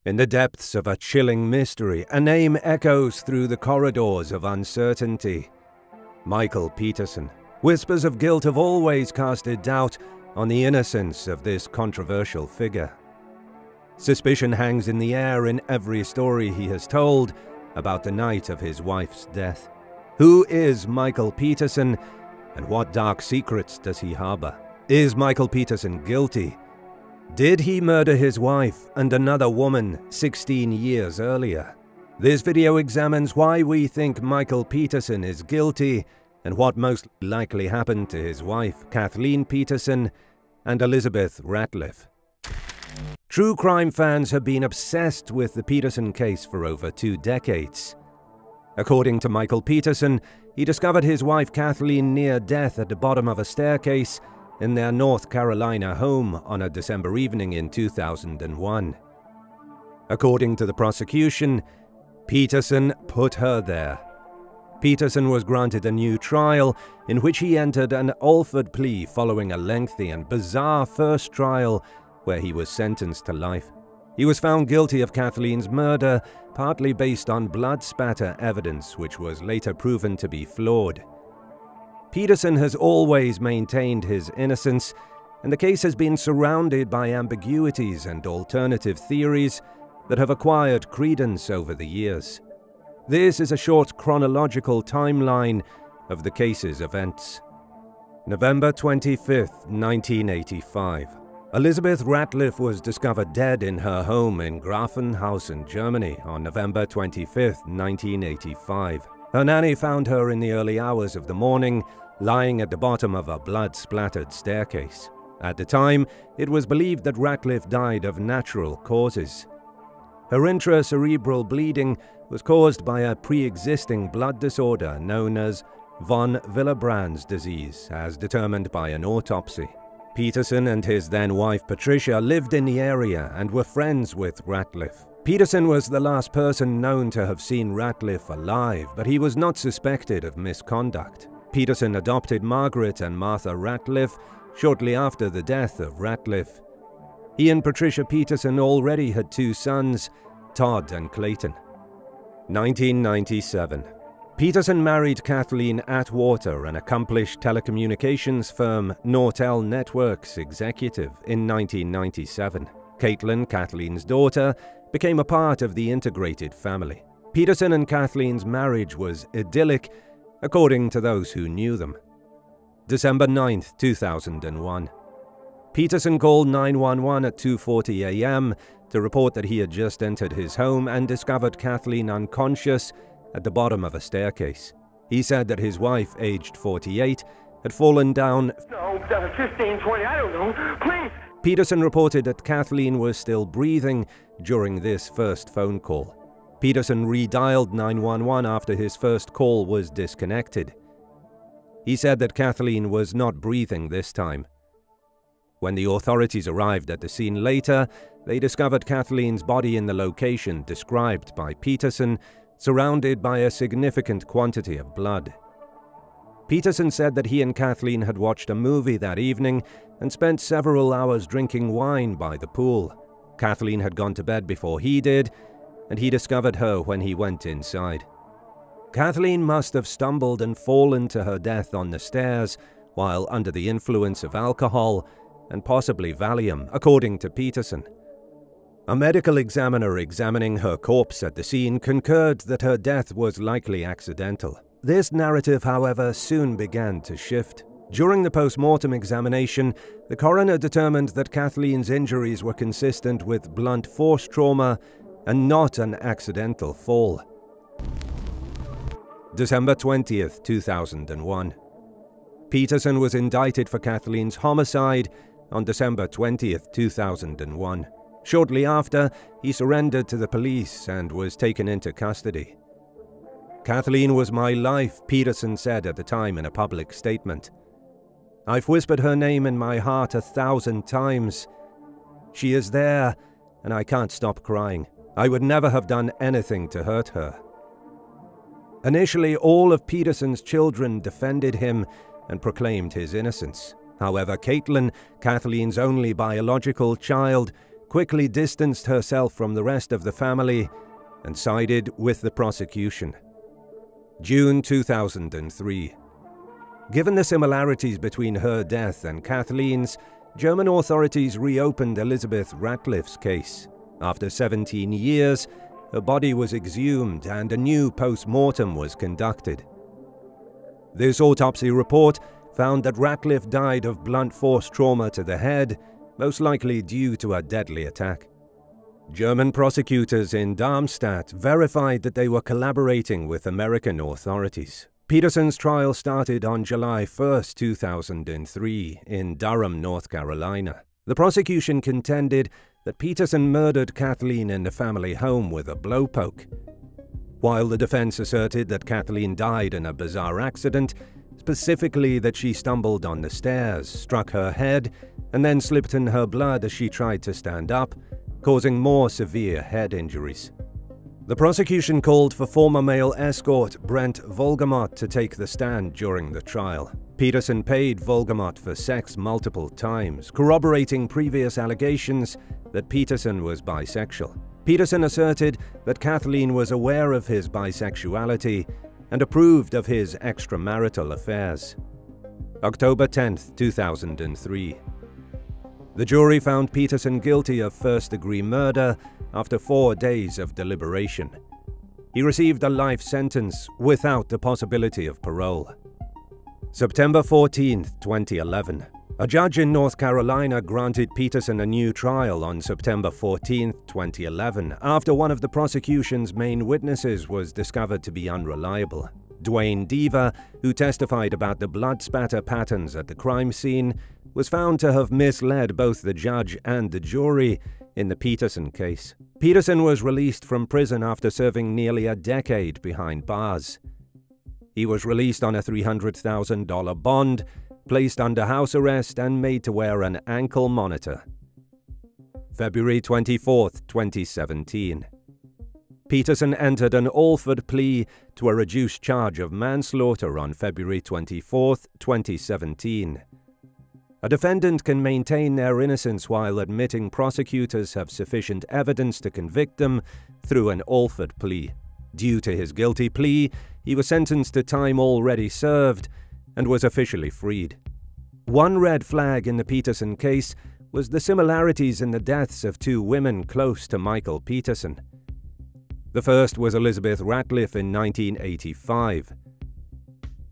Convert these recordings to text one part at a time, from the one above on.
In the depths of a chilling mystery, a name echoes through the corridors of uncertainty. Michael Peterson. Whispers of guilt have always casted doubt on the innocence of this controversial figure. Suspicion hangs in the air in every story he has told about the night of his wife's death. Who is Michael Peterson, and what dark secrets does he harbor? Is Michael Peterson guilty? Did he murder his wife and another woman 16 years earlier? This video examines why we think Michael Peterson is guilty and what most likely happened to his wife, Kathleen Peterson, and Elizabeth Ratliff. True crime fans have been obsessed with the Peterson case for over 2 decades. According to Michael Peterson, he discovered his wife Kathleen near death at the bottom of a staircase in their North Carolina home on a December evening in 2001. According to the prosecution, Peterson put her there. Peterson was granted a new trial in which he entered an Alford plea following a lengthy and bizarre first trial where he was sentenced to life. He was found guilty of Kathleen's murder, partly based on blood spatter evidence which was later proven to be flawed. Peterson has always maintained his innocence, and the case has been surrounded by ambiguities and alternative theories that have acquired credence over the years. This is a short chronological timeline of the case's events. November 25th, 1985. Elizabeth Ratliff was discovered dead in her home in Grafenhausen, Germany on November 25th, 1985. Her nanny found her in the early hours of the morning, lying at the bottom of a blood-splattered staircase. At the time, it was believed that Ratliff died of natural causes. Her intracerebral bleeding was caused by a pre-existing blood disorder known as von Willebrand's disease, as determined by an autopsy. Peterson and his then-wife Patricia lived in the area and were friends with Ratliff. Peterson was the last person known to have seen Ratliff alive, but he was not suspected of misconduct. Peterson adopted Margaret and Martha Ratliff shortly after the death of Ratliff. He and Patricia Peterson already had 2 sons, Todd and Clayton. 1997. Peterson married Kathleen Atwater, an accomplished telecommunications firm Nortel Networks executive, in 1997. Caitlin, Kathleen's daughter, became a part of the integrated family. Peterson and Kathleen's marriage was idyllic, according to those who knew them. December 9th, 2001. Peterson called 911 at 2:40 a.m. to report that he had just entered his home and discovered Kathleen unconscious at the bottom of a staircase. He said that his wife, aged 48, had fallen down 15, 20, I don't know, please. Peterson reported that Kathleen was still breathing during this first phone call. Peterson redialed 911 after his first call was disconnected. He said that Kathleen was not breathing this time. When the authorities arrived at the scene later, they discovered Kathleen's body in the location described by Peterson, surrounded by a significant quantity of blood. Peterson said that he and Kathleen had watched a movie that evening and spent several hours drinking wine by the pool. Kathleen had gone to bed before he did, and he discovered her when he went inside. Kathleen must have stumbled and fallen to her death on the stairs while under the influence of alcohol and possibly Valium, according to Peterson. A medical examiner examining her corpse at the scene concurred that her death was likely accidental. This narrative, however, soon began to shift. During the post-mortem examination, the coroner determined that Kathleen's injuries were consistent with blunt force trauma and not an accidental fall. December 20th, 2001. Peterson was indicted for Kathleen's homicide on December 20th, 2001. Shortly after, he surrendered to the police and was taken into custody. Kathleen was my life, Peterson said at the time in a public statement. I've whispered her name in my heart 1,000 times. She is there, and I can't stop crying. I would never have done anything to hurt her. Initially, all of Peterson's children defended him and proclaimed his innocence. However, Caitlin, Kathleen's only biological child, quickly distanced herself from the rest of the family and sided with the prosecution. June 2003. Given the similarities between her death and Kathleen's, German authorities reopened Elizabeth Ratliff's case. After 17 years, her body was exhumed and a new post-mortem was conducted. This autopsy report found that Ratliff died of blunt force trauma to the head, most likely due to a deadly attack. German prosecutors in Darmstadt verified that they were collaborating with American authorities. Peterson's trial started on July 1, 2003, in Durham, North Carolina. The prosecution contended that Peterson murdered Kathleen in the family home with a blowpoke, while the defense asserted that Kathleen died in a bizarre accident, specifically that she stumbled on the stairs, struck her head, and then slipped in her blood as she tried to stand up, causing more severe head injuries. The prosecution called for former male escort Brent Wolgamott to take the stand during the trial. Peterson paid Wolgamott for sex multiple times, corroborating previous allegations that Peterson was bisexual. Peterson asserted that Kathleen was aware of his bisexuality and approved of his extramarital affairs. October 10, 2003. The jury found Peterson guilty of first-degree murder after 4 days of deliberation. He received a life sentence without the possibility of parole. September 14, 2011. A judge in North Carolina granted Peterson a new trial on September 14, 2011, after one of the prosecution's main witnesses was discovered to be unreliable. Dwayne Deaver, who testified about the blood spatter patterns at the crime scene, was found to have misled both the judge and the jury in the Peterson case. Peterson was released from prison after serving nearly a decade behind bars. He was released on a $300,000 bond, placed under house arrest, and made to wear an ankle monitor. February 24, 2017. Peterson entered an Alford plea to a reduced charge of manslaughter on February 24, 2017. A defendant can maintain their innocence while admitting prosecutors have sufficient evidence to convict them through an Alford plea. Due to his guilty plea, he was sentenced to time already served and was officially freed. One red flag in the Peterson case was the similarities in the deaths of two women close to Michael Peterson. The first was Elizabeth Ratliff in 1985.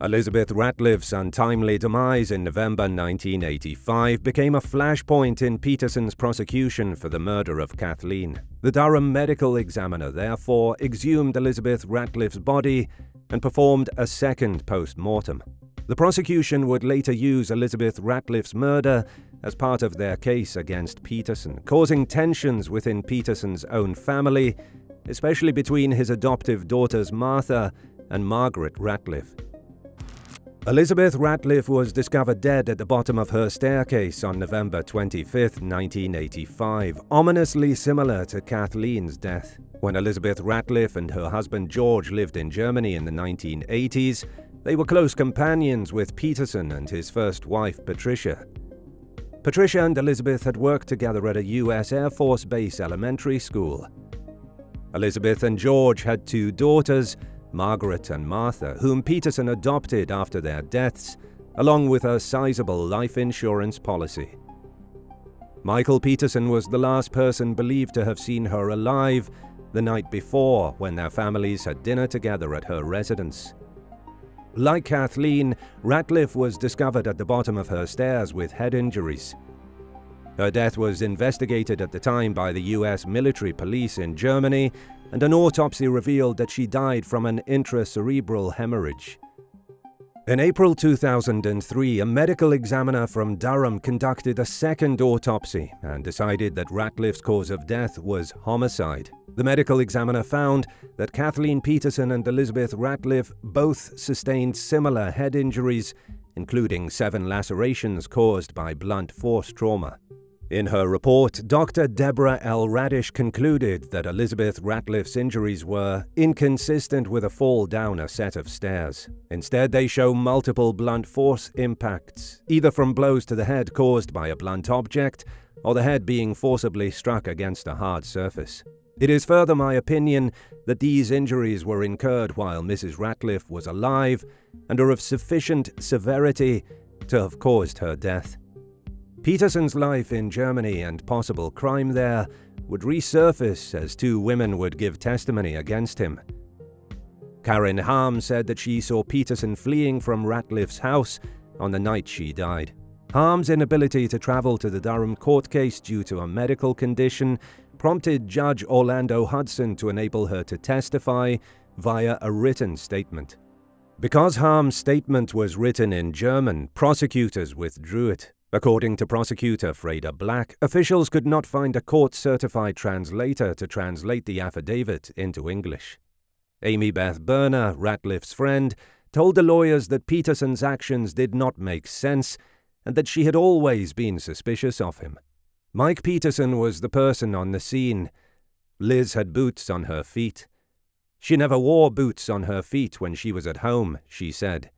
Elizabeth Ratliff's untimely demise in November 1985 became a flashpoint in Peterson's prosecution for the murder of Kathleen. The Durham medical examiner therefore exhumed Elizabeth Ratliff's body and performed a second post-mortem. The prosecution would later use Elizabeth Ratliff's murder as part of their case against Peterson, causing tensions within Peterson's own family, especially between his adoptive daughters Martha and Margaret Ratliff. Elizabeth Ratliff was discovered dead at the bottom of her staircase on November 25, 1985, ominously similar to Kathleen's death. When Elizabeth Ratliff and her husband George lived in Germany in the 1980s, they were close companions with Peterson and his first wife, Patricia. Patricia and Elizabeth had worked together at a U.S. Air Force Base elementary school. Elizabeth and George had two daughters, Margaret and Martha, whom Peterson adopted after their deaths, along with a sizable life insurance policy. Michael Peterson was the last person believed to have seen her alive the night before, when their families had dinner together at her residence. Like Kathleen, Ratliff was discovered at the bottom of her stairs with head injuries. Her death was investigated at the time by the U.S. military police in Germany, and an autopsy revealed that she died from an intracerebral hemorrhage. In April 2003, a medical examiner from Durham conducted a second autopsy and decided that Ratliff's cause of death was homicide. The medical examiner found that Kathleen Peterson and Elizabeth Ratliff both sustained similar head injuries, including 7 lacerations caused by blunt force trauma. In her report, Dr. Deborah L. Radish concluded that Elizabeth Ratliff's injuries were inconsistent with a fall down a set of stairs. Instead, they show multiple blunt force impacts, either from blows to the head caused by a blunt object or the head being forcibly struck against a hard surface. It is further my opinion that these injuries were incurred while Mrs. Ratliff was alive and are of sufficient severity to have caused her death. Peterson's life in Germany and possible crime there would resurface as two women would give testimony against him. Karen Harm said that she saw Peterson fleeing from Ratliff's house on the night she died. Harm's inability to travel to the Durham court case due to a medical condition prompted Judge Orlando Hudson to enable her to testify via a written statement. Because Harm's statement was written in German, prosecutors withdrew it. According to prosecutor Freda Black, officials could not find a court-certified translator to translate the affidavit into English. Amy Beth Berner, Ratliff's friend, told the lawyers that Peterson's actions did not make sense and that she had always been suspicious of him. Mike Peterson was the person on the scene. Liz had boots on her feet. She never wore boots on her feet when she was at home, she said.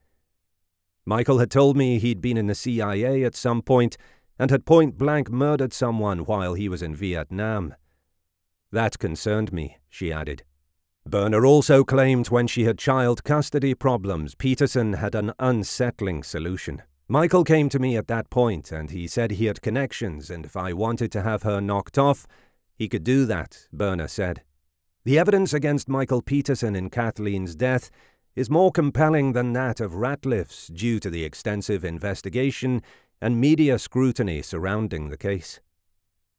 Michael had told me he'd been in the CIA at some point and had point-blank murdered someone while he was in Vietnam. That concerned me, she added. Berner also claimed when she had child custody problems, Peterson had an unsettling solution. Michael came to me at that point and he said he had connections and if I wanted to have her knocked off, he could do that, Berner said. The evidence against Michael Peterson in Kathleen's death is more compelling than that of Ratliff's due to the extensive investigation and media scrutiny surrounding the case.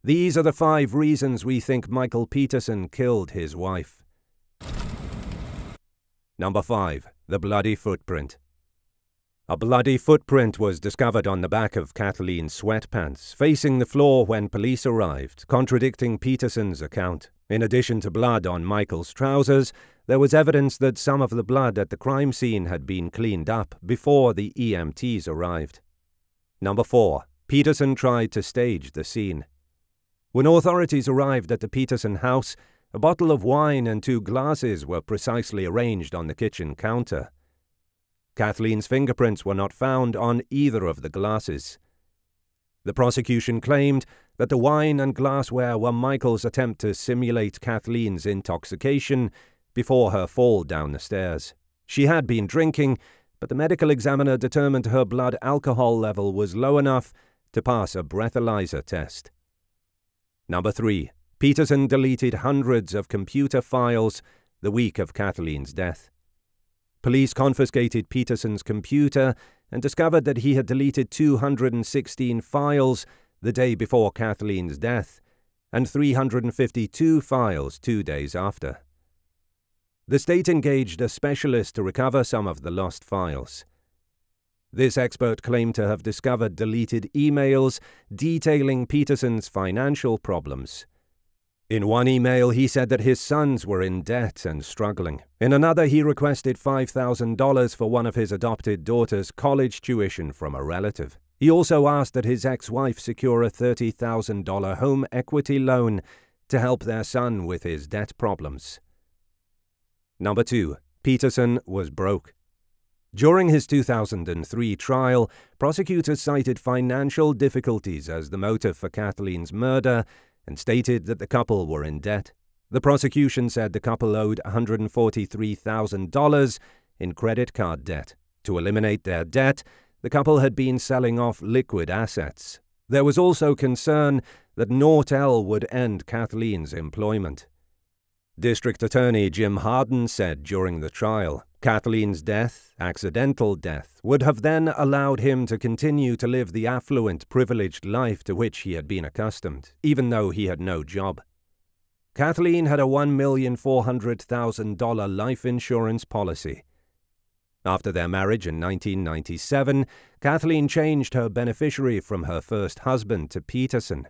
These are the 5 reasons we think Michael Peterson killed his wife. Number 5. The bloody footprint. A bloody footprint was discovered on the back of Kathleen's sweatpants, facing the floor when police arrived, contradicting Peterson's account. In addition to blood on Michael's trousers, there was evidence that some of the blood at the crime scene had been cleaned up before the EMTs arrived. Number 4. Peterson tried to stage the scene. When authorities arrived at the Peterson house, a bottle of wine and 2 glasses were precisely arranged on the kitchen counter. Kathleen's fingerprints were not found on either of the glasses. The prosecution claimed that the wine and glassware were Michael's attempt to simulate Kathleen's intoxication before her fall down the stairs. She had been drinking, but the medical examiner determined her blood alcohol level was low enough to pass a breathalyzer test. Number 3. Peterson deleted hundreds of computer files the week of Kathleen's death. Police confiscated Peterson's computer and discovered that he had deleted 216 files the day before Kathleen's death and 352 files 2 days after. The state engaged a specialist to recover some of the lost files. This expert claimed to have discovered deleted emails detailing Peterson's financial problems. In one email, he said that his sons were in debt and struggling. In another, he requested $5,000 for one of his adopted daughter's college tuition from a relative. He also asked that his ex-wife secure a $30,000 home equity loan to help their son with his debt problems. Number 2. Peterson was broke. During his 2003 trial, prosecutors cited financial difficulties as the motive for Kathleen's murder and stated that the couple were in debt. The prosecution said the couple owed $143,000 in credit card debt. To eliminate their debt, the couple had been selling off liquid assets. There was also concern that Nortel would end Kathleen's employment. District Attorney Jim Harden said during the trial, Kathleen's death, accidental death, would have then allowed him to continue to live the affluent, privileged life to which he had been accustomed, even though he had no job. Kathleen had a $1,400,000 life insurance policy. After their marriage in 1997, Kathleen changed her beneficiary from her first husband to Peterson.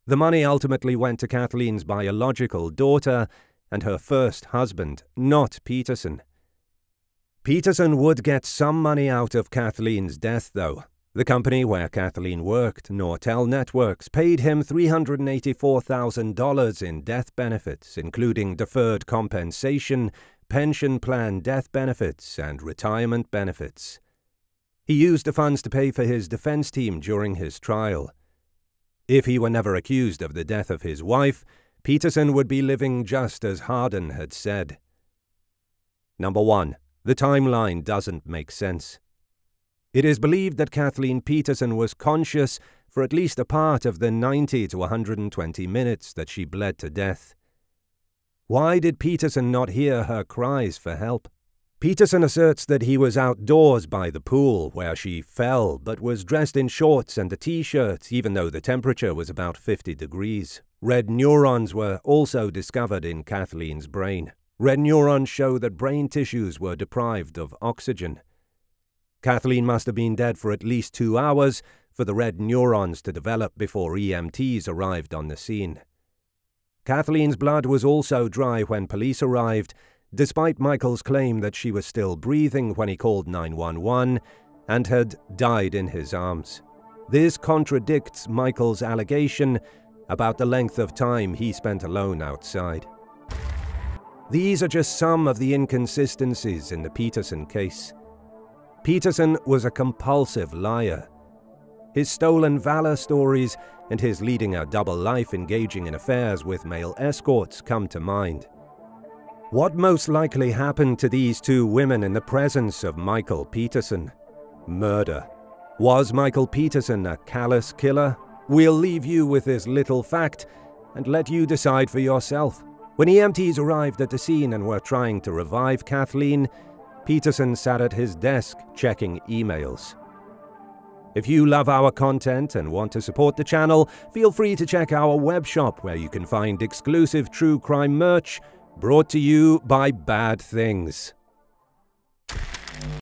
The money ultimately went to Kathleen's biological daughter and her first husband, not Peterson. Peterson would get some money out of Kathleen's death, though. The company where Kathleen worked, Nortel Networks, paid him $384,000 in death benefits, including deferred compensation, pension plan death benefits, and retirement benefits. He used the funds to pay for his defense team during his trial. If he were never accused of the death of his wife, Peterson would be living just as Hardin had said. Number 1. The timeline doesn't make sense. It is believed that Kathleen Peterson was conscious for at least a part of the 90 to 120 minutes that she bled to death. Why did Peterson not hear her cries for help? Peterson asserts that he was outdoors by the pool where she fell, but was dressed in shorts and a t-shirt, even though the temperature was about 50 degrees. Red neurons were also discovered in Kathleen's brain. Red neurons show that brain tissues were deprived of oxygen. Kathleen must have been dead for at least 2 hours for the red neurons to develop before EMTs arrived on the scene. Kathleen's blood was also dry when police arrived, despite Michael's claim that she was still breathing when he called 911 and had died in his arms. This contradicts Michael's allegation about the length of time he spent alone outside. These are just some of the inconsistencies in the Peterson case. Peterson was a compulsive liar. His stolen valor stories and his leading a double life engaging in affairs with male escorts come to mind. What most likely happened to these two women in the presence of Michael Peterson? Murder. Was Michael Peterson a callous killer? We'll leave you with this little fact and let you decide for yourself. When EMTs arrived at the scene and were trying to revive Kathleen, Peterson sat at his desk checking emails. If you love our content and want to support the channel, feel free to check our web shop where you can find exclusive true crime merch brought to you by Bad Things.